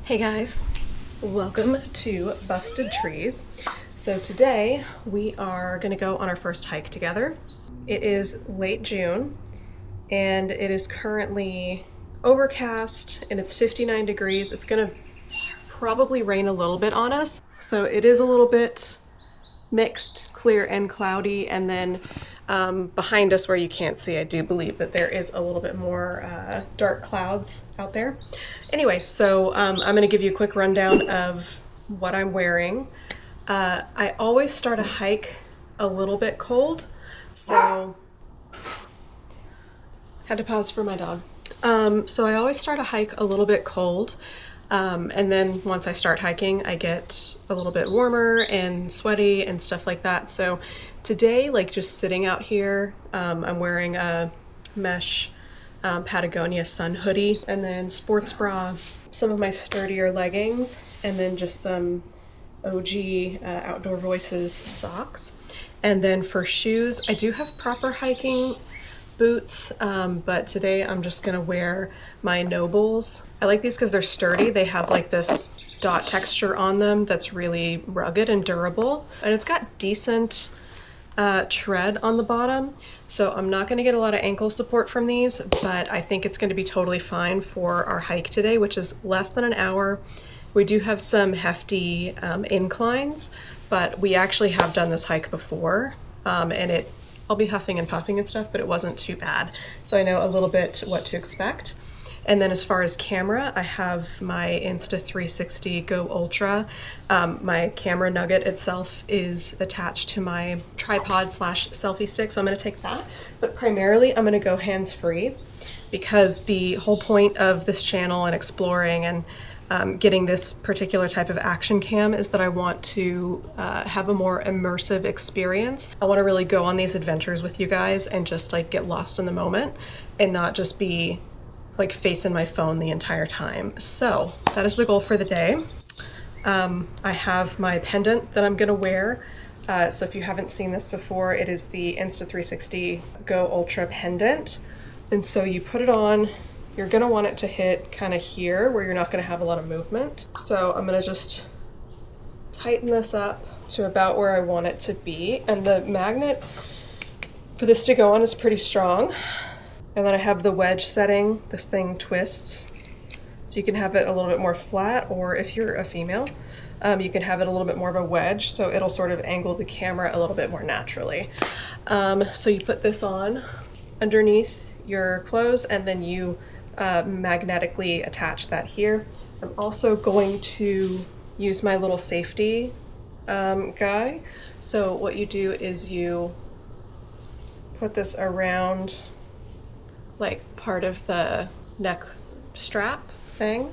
Hey guys, welcome to Busted Trees. So today we are gonna go on our first hike together. It is late June and it is currently overcast and it's 59 degrees. It's gonna probably rain a little bit on us. So it is a little bit mixed, clear and cloudy, and then behind us where you can't see, I do believe that there is a little bit more dark clouds out there. Anyway, so I'm going to give you a quick rundown of what I'm wearing. I always start a hike a little bit cold, so had to pause for my dog. So I always start a hike a little bit cold. And then once I start hiking, I get a little bit warmer and sweaty and stuff like that. So today, like just sitting out here, I'm wearing a mesh Patagonia sun hoodie and then sports bra, some of my sturdier leggings, and then just some OG Outdoor Voices socks. And then for shoes, I do have proper hiking boots, but today I'm just gonna wear my Nobles. I like these because they're sturdy. They have like this dot texture on them that's really rugged and durable, and it's got decent tread on the bottom, so I'm not going to get a lot of ankle support from these, but I think it's going to be totally fine for our hike today, which is less than an hour. We do have some hefty inclines, but we actually have done this hike before, and I'll be huffing and puffing and stuff, but it wasn't too bad. So I know a little bit what to expect. And then as far as camera, I have my Insta360 Go Ultra. My camera nugget itself is attached to my tripod / selfie stick, so I'm gonna take that. But primarily I'm gonna go hands-free because the whole point of this channel and exploring and getting this particular type of action cam is that I want to have a more immersive experience. I want to really go on these adventures with you guys and just like get lost in the moment and not just be like facing my phone the entire time. So that is the goal for the day. I have my pendant that I'm gonna wear. So if you haven't seen this before, it is the Insta360 Go Ultra pendant. And so you put it on, you're gonna want it to hit kind of here where you're not gonna have a lot of movement. So I'm gonna just tighten this up to about where I want it to be. And the magnet for this to go on is pretty strong. And then I have the wedge setting. This thing twists. So you can have it a little bit more flat, or if you're a female, you can have it a little bit more of a wedge, so it'll sort of angle the camera a little bit more naturally. So you put this on underneath your clothes, and then you magnetically attach that here. I'm also going to use my little safety guy. So what you do is you put this around like part of the neck strap thing,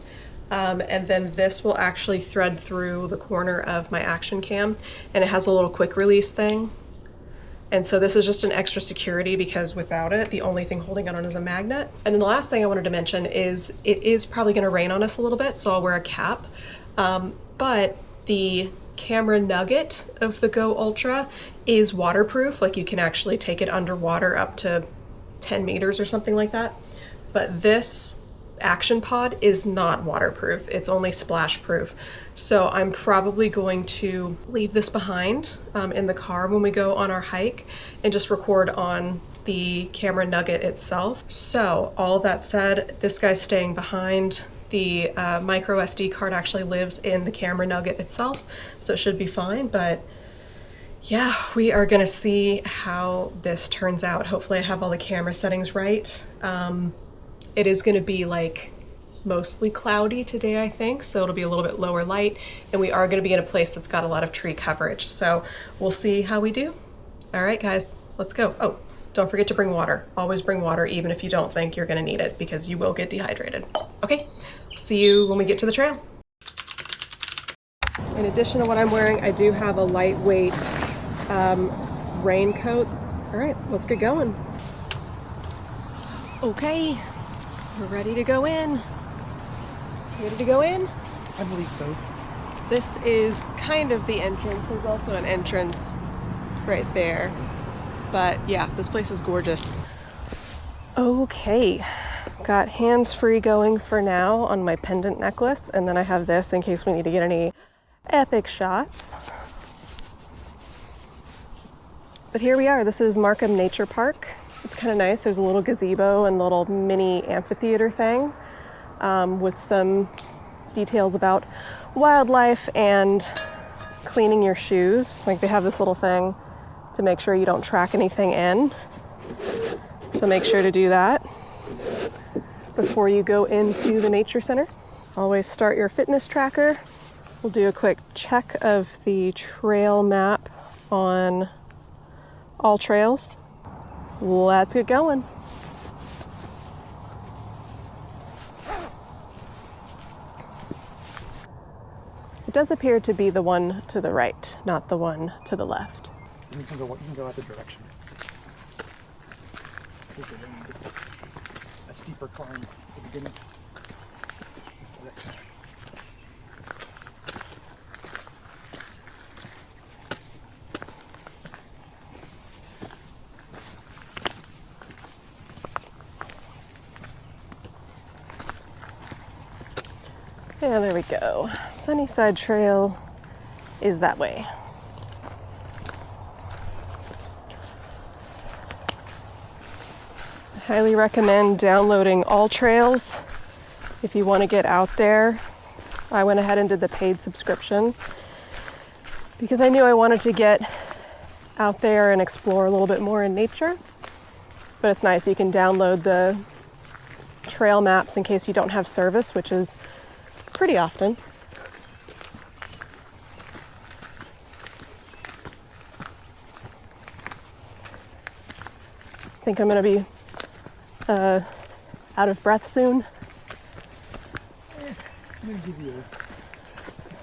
and then this will actually thread through the corner of my action cam, and it has a little quick release thing. And so this is just an extra security because without it, the only thing holding it on is a magnet. And then the last thing I wanted to mention is it is probably going to rain on us a little bit, so I'll wear a cap. But the camera nugget of the Go Ultra is waterproof. Like you can actually take it underwater up to 10 meters or something like that. But this action pod is not waterproof. It's only splash proof. So I'm probably going to leave this behind in the car when we go on our hike and just record on the camera nugget itself. So all that said, this guy's staying behind. The micro SD card actually lives in the camera nugget itself, so it should be fine. But yeah, we are gonna see how this turns out. Hopefully I have all the camera settings right. It is gonna be like mostly cloudy today, I think, so it'll be a little bit lower light, and we are gonna be in a place that's got a lot of tree coverage, so we'll see how we do. All right, guys, let's go. Oh, don't forget to bring water. Always bring water, even if you don't think you're gonna need it, because you will get dehydrated. Okay, see you when we get to the trail. In addition to what I'm wearing, I do have a lightweight raincoat. All right, let's get going. Okay, we're ready to go in. Ready to go in? I believe so. This is kind of the entrance. There's also an entrance right there. But yeah, this place is gorgeous. Okay, Got hands-free going for now on my pendant necklace, and then I have this in case we need to get any epic shots. But here we are. This is Marquam Nature Park. It's kind of nice. There's a little gazebo and a little mini amphitheater thing with some details about wildlife and cleaning your shoes. Like they have this little thing to make sure you don't track anything in. So make sure to do that before you go into the nature center. Always start your fitness tracker. We'll do a quick check of the trail map on all trails. Let's get going. It does appear to be the one to the right, not the one to the left. And you can go either direction. It's a steeper climb at the beginning. This direction. Yeah, there we go. Sunnyside Trail is that way. I highly recommend downloading all trails if you want to get out there. I went ahead and did the paid subscription because I knew I wanted to get out there and explore a little bit more in nature. But it's nice, you can download the trail maps in case you don't have service, which is pretty often. I think I'm going to be out of breath soon. I'm going to give you a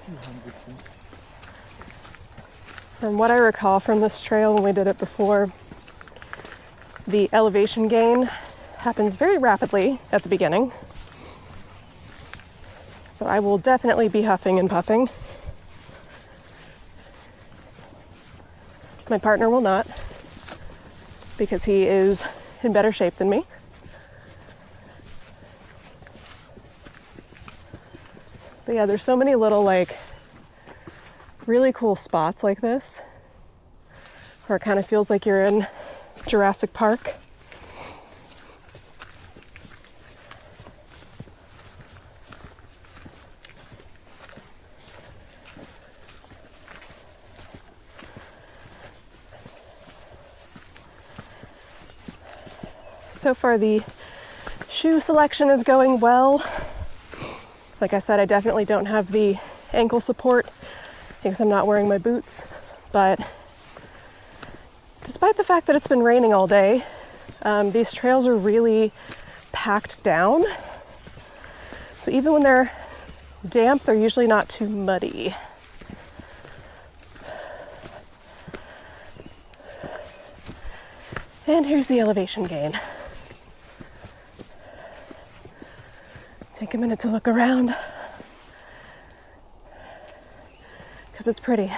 few hundred feet. From what I recall from this trail when we did it before, the elevation gain happens very rapidly at the beginning. So I will definitely be huffing and puffing. My partner will not, because he is in better shape than me. But yeah, there's so many little really cool spots like this where it kind of feels like you're in Jurassic Park. So far the shoe selection is going well. Like I said, I definitely don't have the ankle support because I'm not wearing my boots, but despite the fact that it's been raining all day, these trails are really packed down. So even when they're damp, they're usually not too muddy. And here's the elevation gain. Take a minute to look around because it's pretty.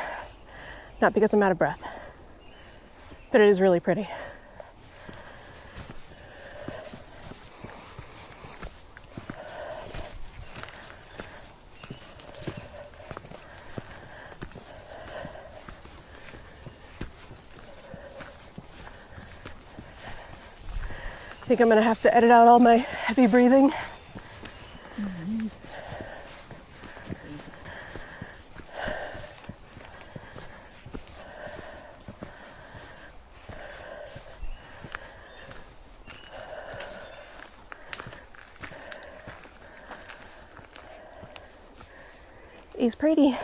Not because I'm out of breath, but it is really pretty. I think I'm gonna have to edit out all my heavy breathing. He's pretty.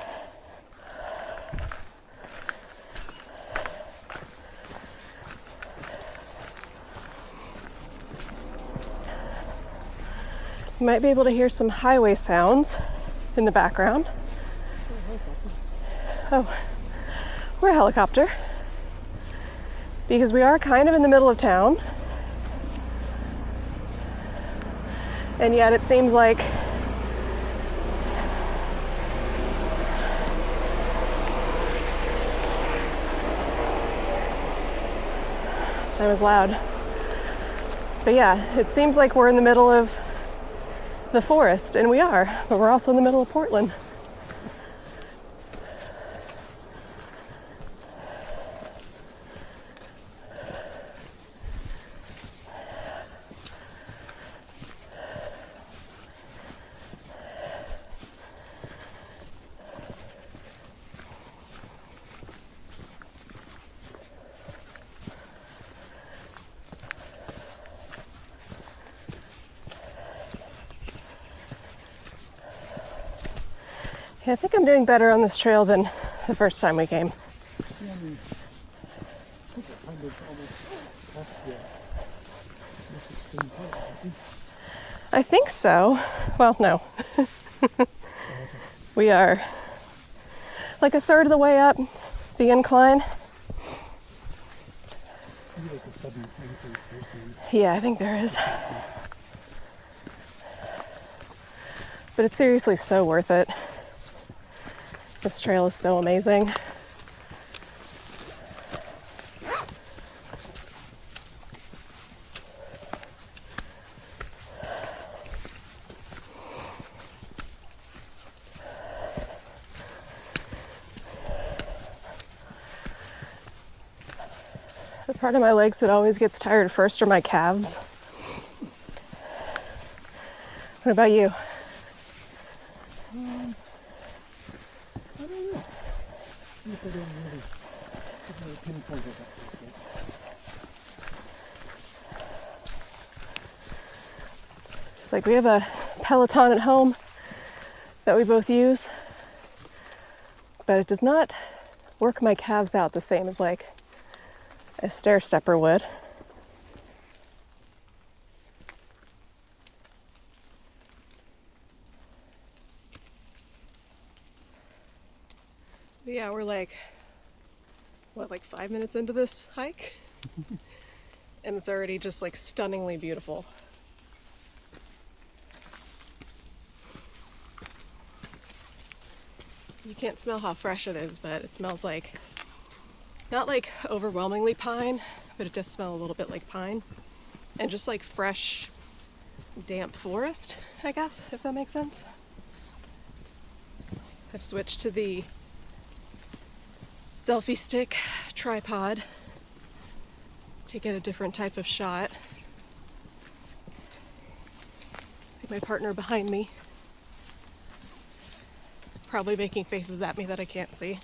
You might be able to hear some highway sounds in the background. Oh, we're a helicopter. Because we are kind of in the middle of town. And yet it seems like that was loud. But yeah, it seems like we're in the middle of the forest, and we are, but we're also in the middle of Portland. Yeah, I think I'm doing better on this trail than the first time we came. Yeah, I mean, I think we're kind of almost past the most extreme part, I think. I think so. Well, no. We are like a third of the way up the incline. Maybe like a sudden increase or something. Yeah, I think there is. But it's seriously so worth it. This trail is so amazing. The part of my legs that always gets tired first are my calves. What about you? I don't know. I guess I didn't really pinpoint it yet. It's like we have a Peloton at home that we both use, but it does not work my calves out the same as like a stair stepper would. But yeah, we're like, what, like 5 minutes into this hike? And it's already just like stunningly beautiful. You can't smell how fresh it is, but it smells like, not like overwhelmingly pine, but it does smell a little bit like pine. And just like fresh, damp forest, I guess, if that makes sense. I've switched to the selfie stick tripod to get a different type of shot. See my partner behind me, probably making faces at me that I can't see.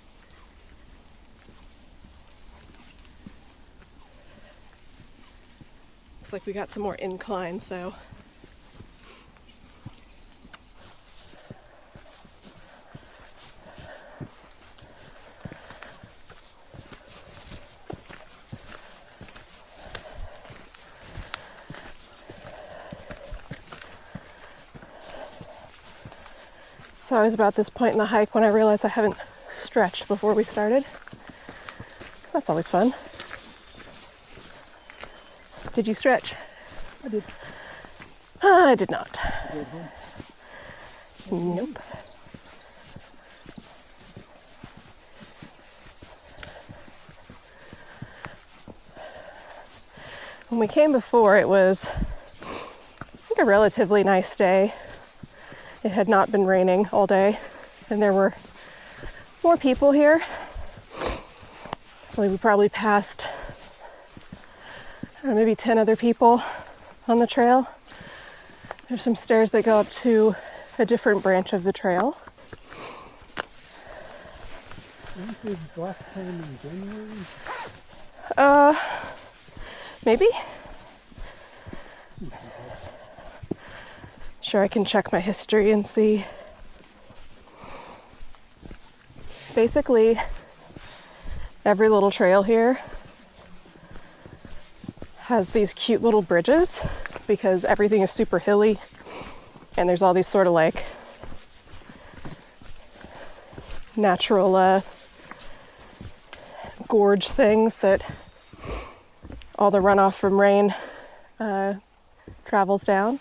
Looks like we got some more incline, so I was about this point in the hike when I realized I haven't stretched before we started. So that's always fun. Did you stretch? I did. I did not. You go home? Nope. When we came before, it was, I think, a relatively nice day. It had not been raining all day, and there were more people here. So we probably passed, I don't know, maybe 10 other people on the trail. There's some stairs that go up to a different branch of the trail. This is last time in January? Maybe? Sure, I can check my history and see. Basically, every little trail here has these cute little bridges because everything is super hilly and there's all these sort of like natural gorge things that all the runoff from rain travels down.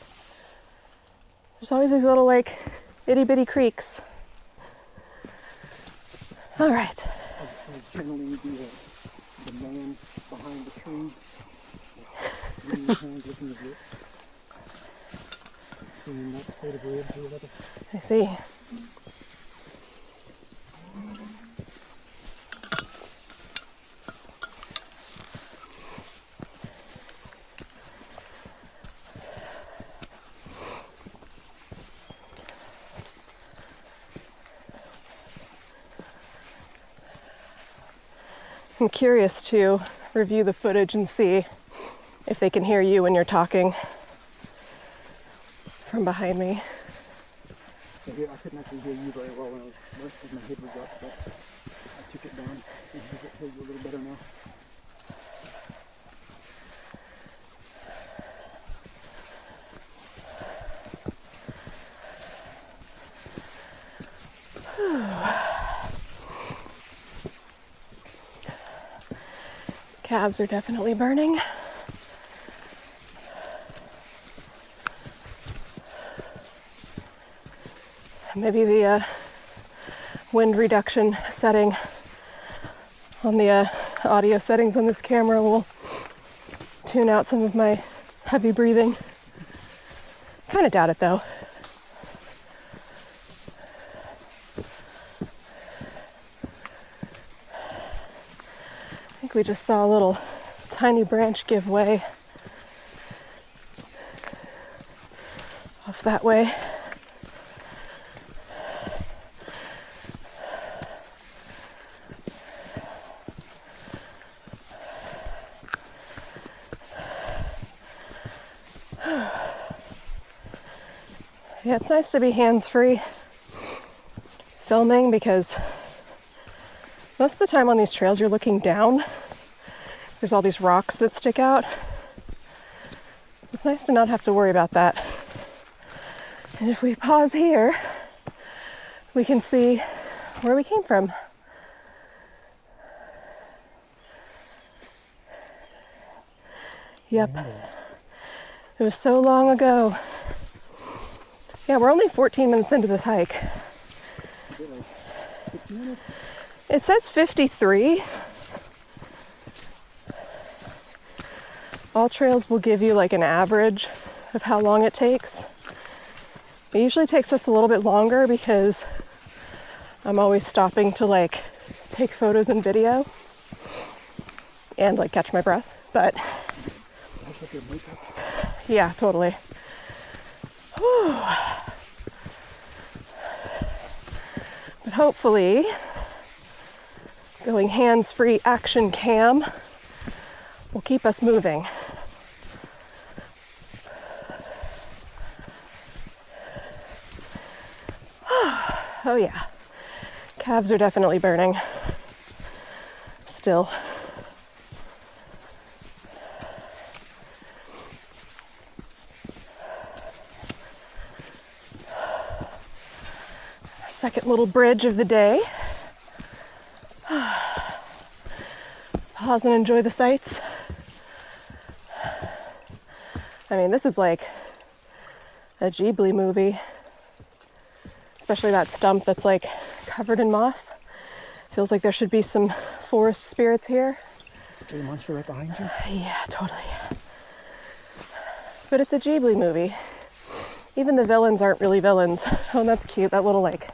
There's always these little like itty bitty creeks. All right. I was channeling the man behind the tree. in your hand looking at it. Seeing that fade away into the other. I see. I'm curious to review the footage and see if they can hear you when you're talking from behind me. I couldn't actually hear you very well when I was most of my head was up, so I took it down and I can hear you a little better now. Calves are definitely burning. Maybe the wind reduction setting on the audio settings on this camera will tune out some of my heavy breathing. Kind of doubt it though. I think we just saw a little tiny branch give way off that way. Yeah, it's nice to be hands-free filming because most of the time on these trails you're looking down. There's all these rocks that stick out. It's nice to not have to worry about that. And if we pause here, we can see where we came from. Yep. It was so long ago. Yeah, we're only 14 minutes into this hike. Is it like 60 minutes? It says 53. All trails will give you like an average of how long it takes. It usually takes us a little bit longer because I'm always stopping to like take photos and video and like catch my breath. But yeah, totally. Whew. But hopefully, going hands-free action cam will keep us moving. Oh yeah, calves are definitely burning still. Our second little bridge of the day. Pause and enjoy the sights. I mean, this is like a Ghibli movie. Especially that stump that's like covered in moss. Feels like there should be some forest spirits here. Scary monster right behind you? Yeah, totally. But it's a Ghibli movie. Even the villains aren't really villains. Oh, and that's cute. That little like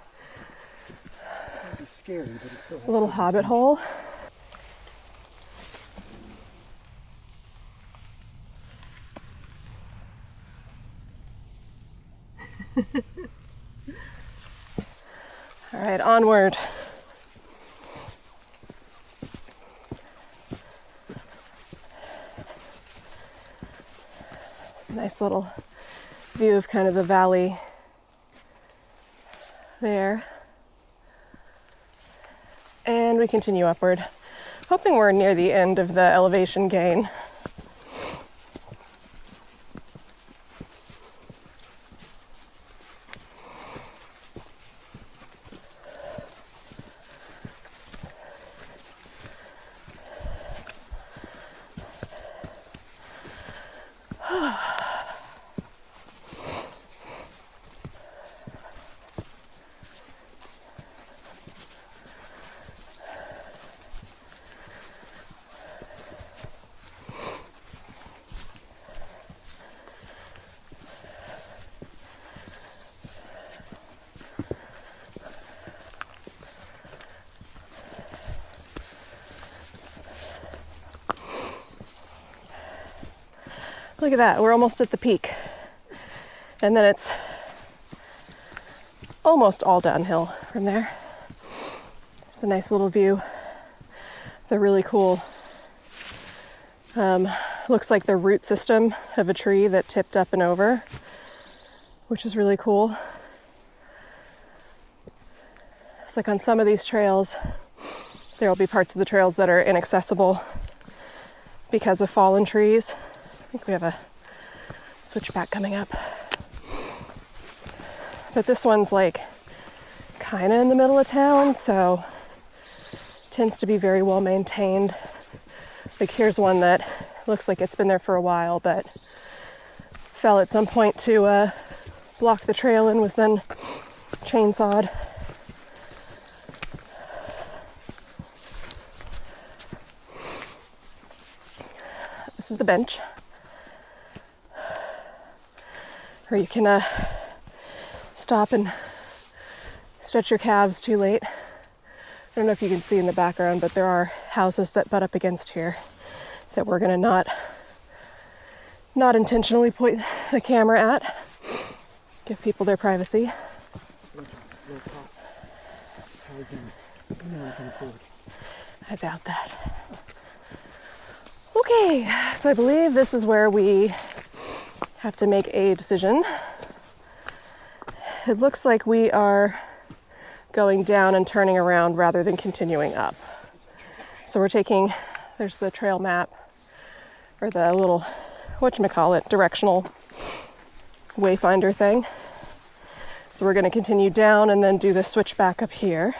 It's scary, but it's still a little hobbit hole. All right, onward. It's a nice little view of kind of the valley there. And we continue upward, hoping we're near the end of the elevation gain. Look at that, we're almost at the peak. And then it's almost all downhill from there. There's a nice little view. They're really cool. Looks like the root system of a tree that tipped up and over, which is really cool. It's like on some of these trails, there will be parts of the trails that are inaccessible because of fallen trees. I think we have a switchback coming up. But this one's like kind of in the middle of town, so tends to be very well maintained. Like here's one that looks like it's been there for a while, but fell at some point to block the trail and was then chainsawed. This is the bench where you can stop and stretch your calves too late. I don't know if you can see in the background, but there are houses that butt up against here that we're gonna not intentionally point the camera at. Give people their privacy. I doubt that. Okay, so I believe this is where we have to make a decision. It looks like we are going down and turning around rather than continuing up. So we're taking, there's the trail map, or the little, whatchamacallit, directional wayfinder thing. So we're gonna continue down and then do the switch back up here.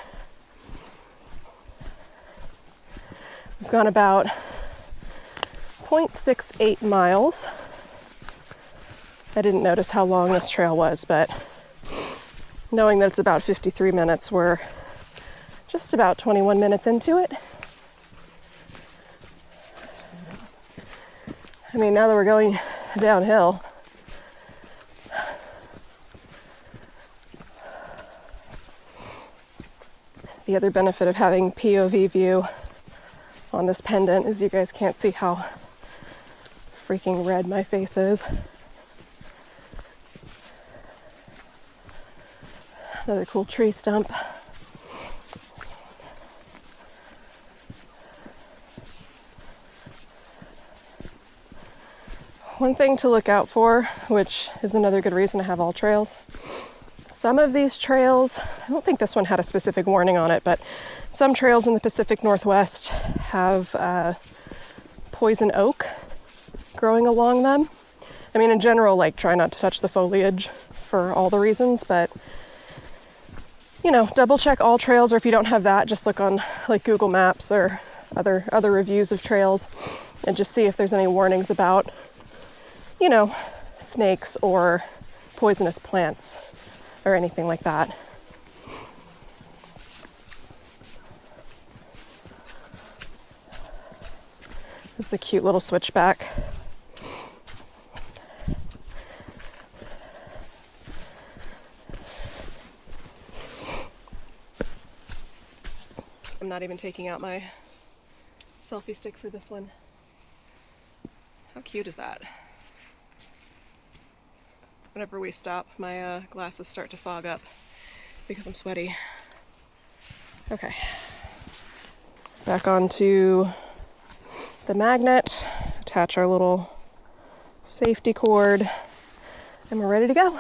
We've gone about 0.68 miles. I didn't notice how long this trail was, but knowing that it's about 53 minutes, we're just about 21 minutes into it. I mean, now that we're going downhill, the other benefit of having POV view on this pendant is you guys can't see how freaking red my face is. Another cool tree stump. One thing to look out for, which is another good reason to have all trails. Some of these trails, I don't think this one had a specific warning on it, but some trails in the Pacific Northwest have poison oak growing along them. I mean, in general, like try not to touch the foliage for all the reasons, but you know, double check all trails, or if you don't have that, just look on like Google Maps or other reviews of trails and just see if there's any warnings about, you know, snakes or poisonous plants or anything like that. This is a cute little switchback. I'm not even taking out my selfie stick for this one. How cute is that? Whenever we stop, my glasses start to fog up because I'm sweaty. Okay. Back onto the magnet, attach our little safety cord, and we're ready to go.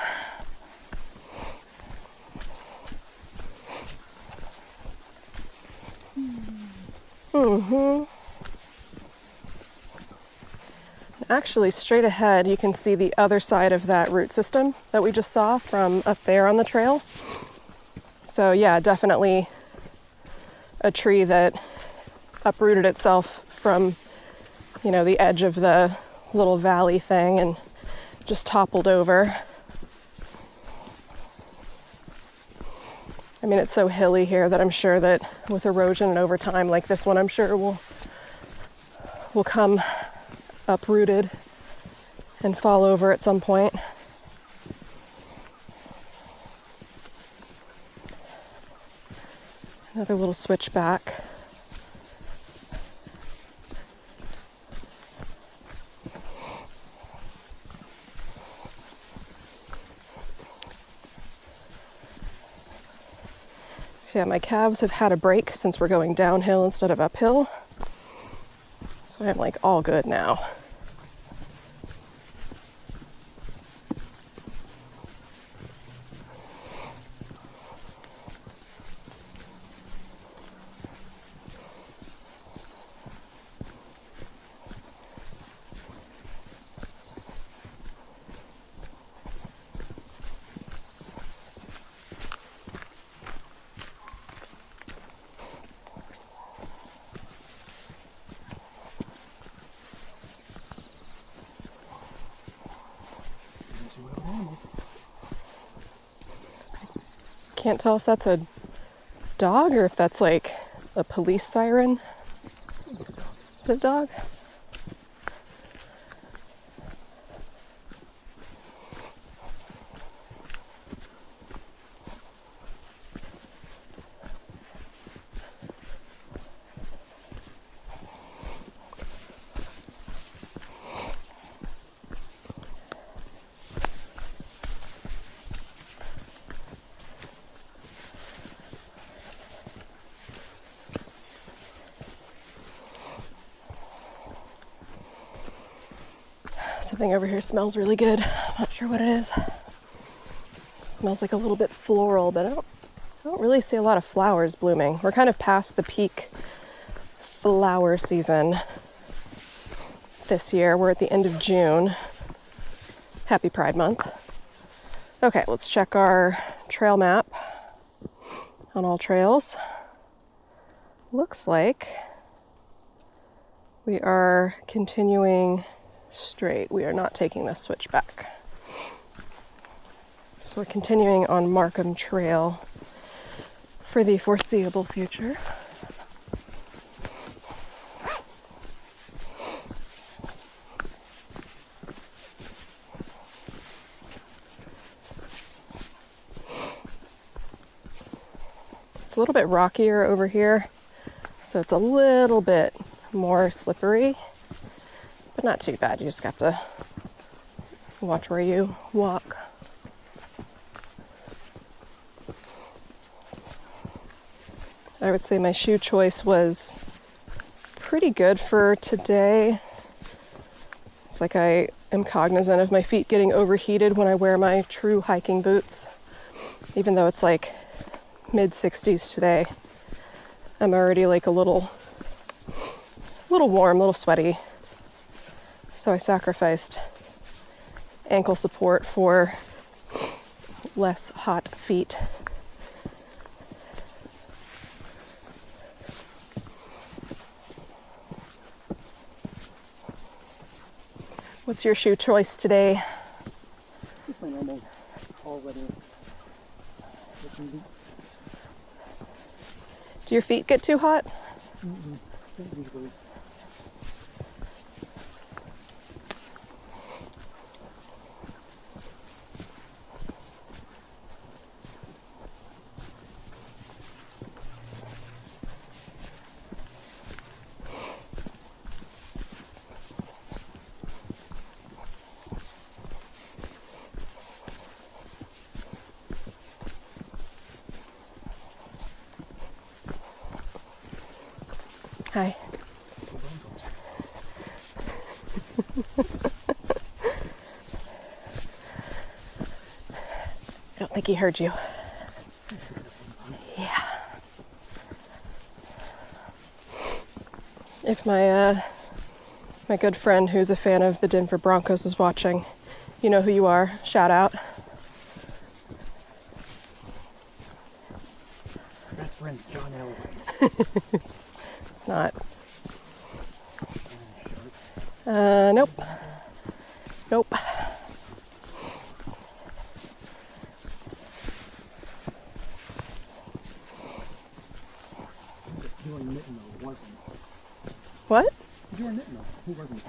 Actually, straight ahead, you can see the other side of that root system that we just saw from up there on the trail. So yeah, definitely a tree that uprooted itself from, you know, the edge of the little valley thing and just toppled over. I mean, it's so hilly here that I'm sure that with erosion and over time, like this one, I'm sure will come uprooted and fall over at some point. Another little switchback. So yeah, my calves have had a break since we're going downhill instead of uphill. So I'm like all good now. Can't tell if that's a dog or if that's like a police siren. Is it a dog? Something over here smells really good. I'm not sure what it is. It smells like a little bit floral, but I don't really see a lot of flowers blooming. We're kind of past the peak flower season this year. We're at the end of June. Happy Pride Month. Okay, let's check our trail map on all trails. Looks like we are continuing straight. We are not taking this switch back. So we're continuing on Marquam Trail for the foreseeable future. It's a little bit rockier over here, so it's a little bit more slippery. But not too bad, you just have to watch where you walk. I would say my shoe choice was pretty good for today. It's like I am cognizant of my feet getting overheated when I wear my true hiking boots. Even though it's like mid-60s today, I'm already like a little warm, a little sweaty. So I sacrificed ankle support for less hot feet. What's your shoe choice today? Just my normal all-weather hiking boots. Do your feet get too hot? Mm-mm. Don't usually. Hi. I don't think he heard you. Yeah. If my good friend who's a fan of the Denver Broncos is watching, you know who you are. Shout out. Best friend John Elway. It's not. Nope. Nope. Jordan Nittino wasn't. What? Jordan Nittino, who wasn't?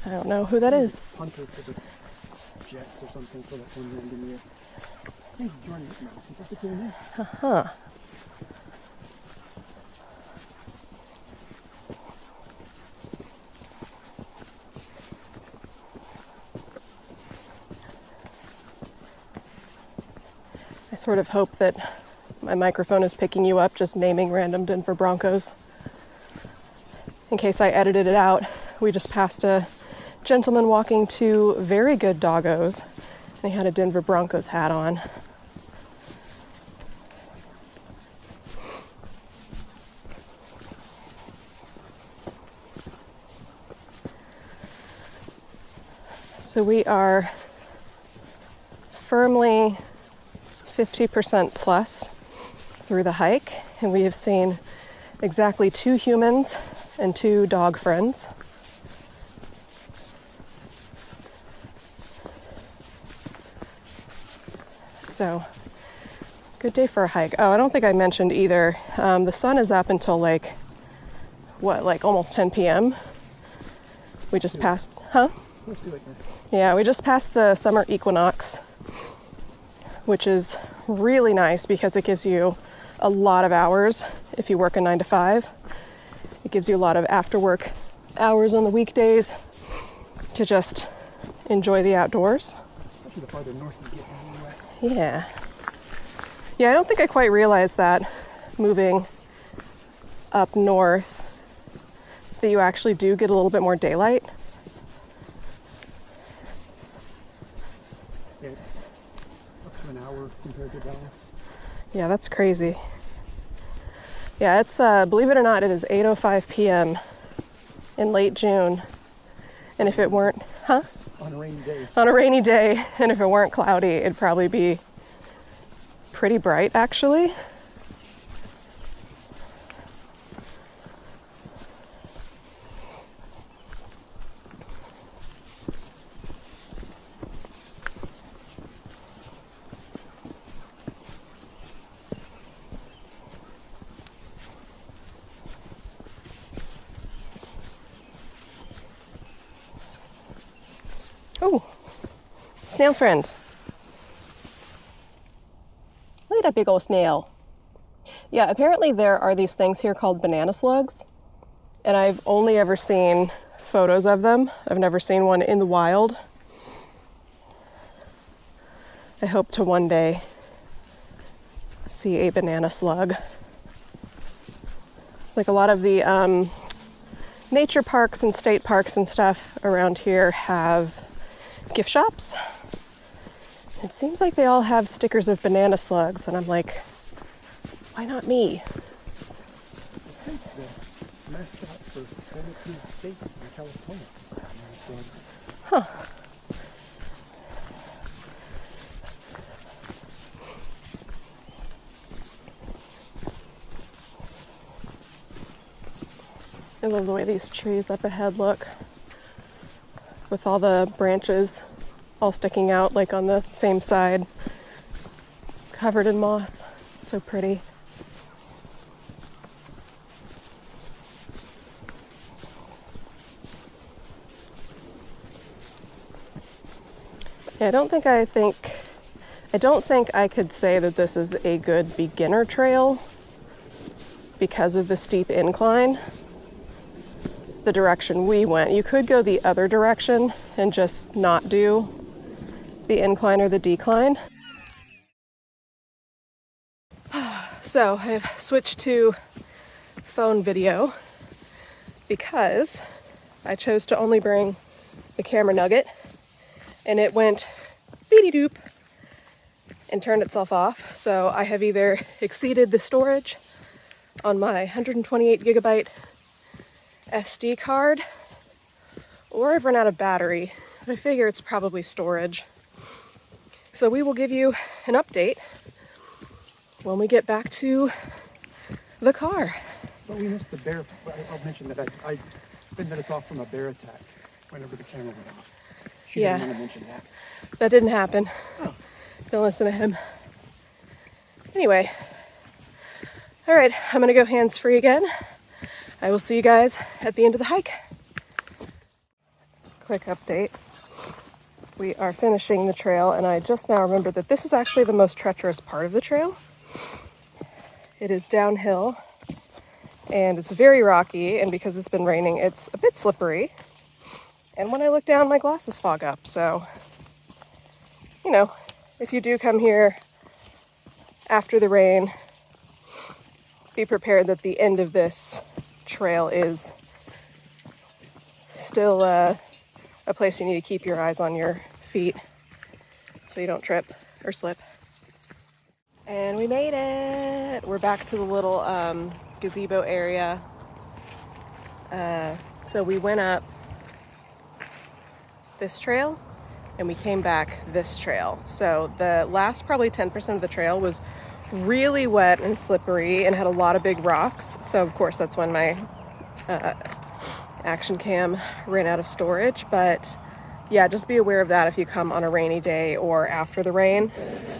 I don't know who that is. Punter for the Jets or something for that one random year. I think Jordan Nittino. He's just a cool name. Uh-huh. I sort of hope that my microphone is picking you up, just naming random Denver Broncos. In case I edited it out, we just passed a gentleman walking two very good doggos, and he had a Denver Broncos hat on. So we are firmly 50% plus through the hike, and we have seen exactly 2 humans and 2 dog friends. So, good day for a hike. Oh, I don't think I mentioned either. The sun is up until like almost 10 p.m. We just passed, huh? Yeah, we just passed the summer equinox, which is really nice because it gives you a lot of hours if you work a 9 to 5. It gives you a lot of after work hours on the weekdays to just enjoy the outdoors. Especially the farther north you get in the U.S. Yeah. Yeah, I don't think I quite realized that moving up north that you actually do get a little bit more daylight. Yeah, it's up to an hour compared to Dallas. Yeah, that's crazy. Yeah, it's, believe it or not, it is 8:05 p.m. in late June. And if it weren't, huh? On a rainy day. On a rainy day, and if it weren't cloudy, it'd probably be pretty bright, actually. Oh, snail friend. Look at that big old snail. Yeah, apparently there are these things here called banana slugs, and I've only ever seen photos of them. I've never seen one in the wild. I hope to one day see a banana slug. Like a lot of the nature parks and state parks and stuff around here have gift shops. It seems like they all have stickers of banana slugs, and I'm like, why not me? I think the mascot for Formative State in California is a banana slug. Huh. I love the way these trees up ahead look, with all the branches all sticking out like on the same side, covered in moss. So pretty. Yeah, I don't think I could say that this is a good beginner trail because of the steep incline. The direction we went. You could go the other direction and just not do the incline or the decline. So I've switched to phone video because I chose to only bring the camera nugget, and it went beady-doop and turned itself off. So I have either exceeded the storage on my 128 gigabyte SD card, or I've run out of battery, but I figure it's probably storage. So we will give you an update when we get back to the car. But we missed the bear. I'll mention that I fended us off from a bear attack whenever the camera went off. She didn't want to mention that. That didn't happen. Oh. Don't listen to him. Anyway, all right, I'm gonna go hands-free again. I will see you guys at the end of the hike. Quick update. We are finishing the trail, and I just now remembered that this is actually the most treacherous part of the trail. It is downhill, and it's very rocky, and because it's been raining, it's a bit slippery. And when I look down, my glasses fog up, so, you know, if you do come here after the rain, be prepared that the end of this trail is still a place you need to keep your eyes on your feet so you don't trip or slip. And we made it! We're back to the little gazebo area. So we went up this trail and we came back this trail. So the last probably 10% of the trail was really wet and slippery and had a lot of big rocks. So of course that's when my action cam ran out of storage. But yeah, just be aware of that if you come on a rainy day or after the rain.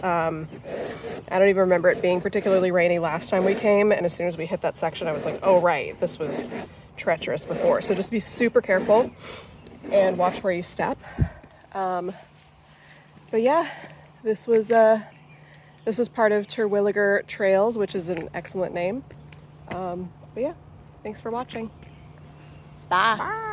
I don't even remember it being particularly rainy last time we came, and as soon as we hit that section I was like, oh right, this was treacherous before. So just be super careful and watch where you step. But yeah, this was part of Terwilliger Trails, which is an excellent name. But yeah, thanks for watching. Bye.